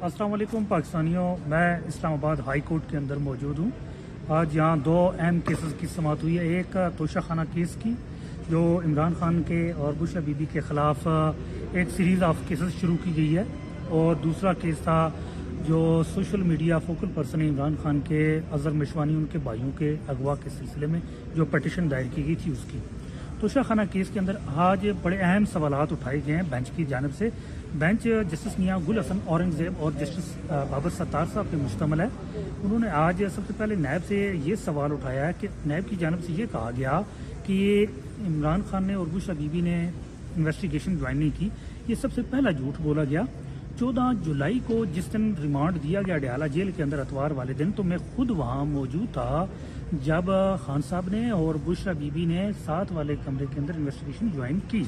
अस्सलाम वालेकुम पाकिस्तानियों, मैं इस्लामाबाद हाई कोर्ट के अंदर मौजूद हूँ। आज यहाँ दो अहम केसेस की समाअत हुई है। एक तोशा खाना केस की जो इमरान खान के और बुशरा बीबी के ख़िलाफ़ एक सीरीज़ ऑफ केसेस शुरू की गई है, और दूसरा केस था जो social media focal person Imran Khan के अज़हर मशवानी उनके भाइयों के अगवा के सिलसिले में जो पटिशन दायर की गई थी उसकी। तोशा खाना केस के अंदर आज बड़े अहम सवालात उठाए गए हैं बेंच की जानिब से। बेंच जस्टिस मियां गुल हसन औरंगज़ेब और जस्टिस बाबर सत्तार साहब पे मुश्तमल है। उन्होंने आज सबसे पहले नायब से ये सवाल उठाया है कि नायब की जानिब से ये कहा गया कि इमरान खान ने और बुशरा बीबी ने इन्वेस्टिगेशन ज्वाइन नहीं की। ये सबसे पहला झूठ बोला गया। 14 जुलाई को जिस दिन रिमांड दिया गया अडयाला जेल के अंदर अतवार वाले दिन, तो मैं खुद वहाँ मौजूद था जब खान साहब ने और बुशरा बीबी ने साथ वाले कमरे के अंदर इन्वेस्टिगेशन ज्वाइन की,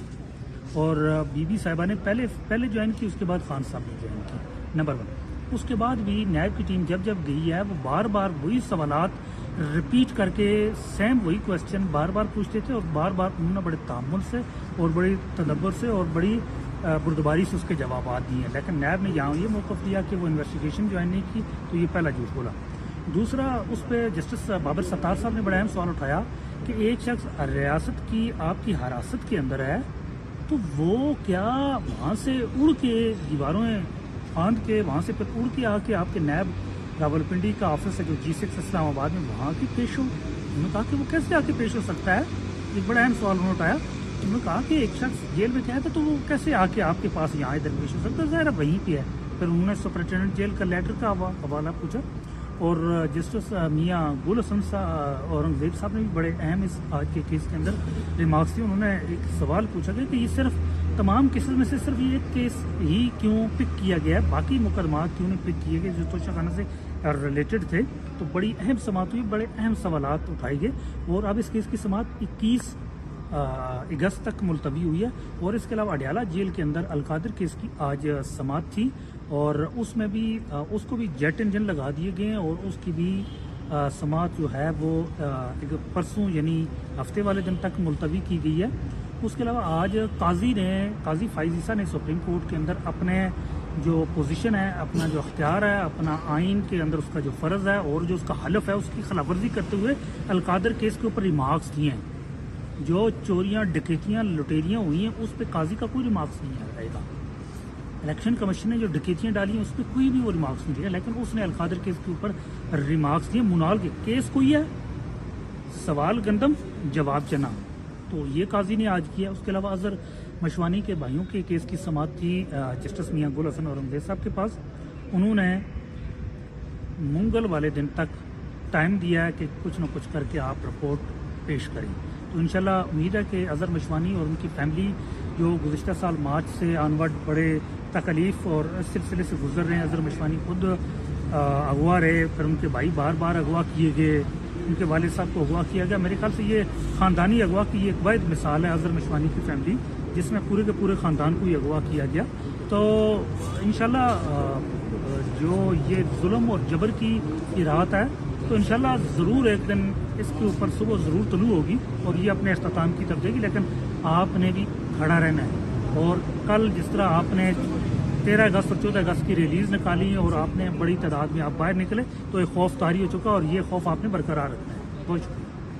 और बीबी साहिबा ने पहले ज्वाइन की, उसके बाद खान साहब ने ज्वाइन की। नंबर 1। उसके बाद भी नायब की टीम जब गई है वो बार बार वही सवालात रिपीट करके सेम वही क्वेश्चन बार बार पूछते थे, और बार बार उन्होंने बड़े तामुल से और बड़ी तदब्बर से और बड़ी बुर्दबारी से उसके जवाब दिए। लेकिन नायब ने यहाँ ये मौक़िफ़ लिया कि वो इन्वेस्टिगेशन ज्वाइन नहीं की, तो ये पहला झूठ बोला। दूसरा, उस पर जस्टिस बाबर सत्तार साहब ने बड़ा अहम सवाल उठाया कि एक शख्स रियासत की आपकी हिरासत के अंदर है, तो वो क्या वहाँ से उड़ के दीवारों फांद के वहाँ से फिर उड़ के आके आपके नायब रावलपिंडी का ऑफिस है जो G6 इस्लामाबाद में, वहाँ की पेश हो? उन्होंने कहा कि वो कैसे आके पेश हो सकता है। एक बड़ा अहम सवाल उन्होंने उठाया। उन्होंने कहा कि एक शख्स जेल में क्या है तो वो कैसे आके आपके पास यहाँ इधर पेश हो सकता है, ज़ाहिर वहीं पे है। फिर उन्होंने सुपरिटेंडेंट जेल का लेटर का हवाला पूछा, और जस्टिस मियां गुल हसन औरंगज़ेब साहब ने भी बड़े अहम इस आज के केस के अंदर रिमार्क्स दिए। उन्होंने एक सवाल पूछा गया कि ये सिर्फ तमाम केसेस में से सिर्फ ये एक केस ही क्यों पिक किया गया है, बाकी मुकदमा क्यों नहीं पिक किए गए जो तोशा खाना से रिलेटेड थे। तो बड़ी अहम समाअत हुई, बड़े अहम सवालात उठाए गए, और अब इस केस की समाअत 21 अगस्त तक मुलतवी हुई है। और इसके अलावा अडयाला जेल के अंदर अलकादिर केस की आज समाअत थी, और उसमें भी उसको भी जेट इंजन लगा दिए गए हैं, और उसकी भी समाअत जो है वो परसों यानी हफ्ते वाले दिन तक मुलतवी की गई है। उसके अलावा आज काजी फाइज ईसा ने सुप्रीम कोर्ट के अंदर अपने जो पोजीशन है, अपना जो अख्तियार है, अपना आइन के अंदर उसका जो फ़र्ज़ है और जो उसका हलफ है उसकी खिलाफवर्जी करते हुए अलकादिर केस के ऊपर रिमार्क्स दिए हैं। जो चोरियां, डकैतियां, लुटेरियां हुई हैं उस पर काजी का कोई रिमार्क्स नहीं आएगा। इलेक्शन कमीशन ने जो डकैतियां डाली हैं उस पर कोई भी वो रिमार्क्स नहीं दिया, लेकिन उसने अलकादिर केस के ऊपर रिमार्क्स दिए। मुनाल के केस कोई है, सवाल गंदम जवाब चना, तो ये काजी ने आज किया। उसके अलावा अज़हर मशवानी के भाइयों के केस की समाअत थी जस्टिस मियां गुल हसन औरंगज़ेब साहब के पास। उन्होंने मंगल वाले दिन तक टाइम दिया है कि कुछ न कुछ करके आप रिपोर्ट पेश करें। तो इंशाल्लाह उम्मीद है कि अज़हर मशवानी और उनकी फैमिली जो गुज़िश्ता साल मार्च से ऑनवर्ड बड़े तकलीफ़ और सिलसिले से गुजर रहे हैं, अज़हर मशवानी खुद अगवा रहे, फिर उनके भाई बार बार अगवा किए गए, उनके वालिद साहब को अगवा किया गया। मेरे ख्याल से ये ख़ानदानी अगवा की एक वाहिद मिसाल है अज़हर मशवानी की फैमिली, जिसमें पूरे के पूरे ख़ानदान को ही अगवा किया गया। तो इंशाल्लाह जो ये जुल्म और जबर की रात है, तो इंशाल्लाह ज़रूर एक दिन इसके ऊपर सुबह ज़रूर तलू होगी और ये अपने अख्ताम की तरफ जाएगी। लेकिन आपने भी खड़ा रहना है, और कल जिस तरह आपने 13 अगस्त और 14 अगस्त की रिलीज़ निकाली है और आपने बड़ी तादाद में आप बाहर निकले, तो एक खौफ तारी हो चुका, और ये खौफ आपने बरकरार रखना है। बहुत शुक्रिया।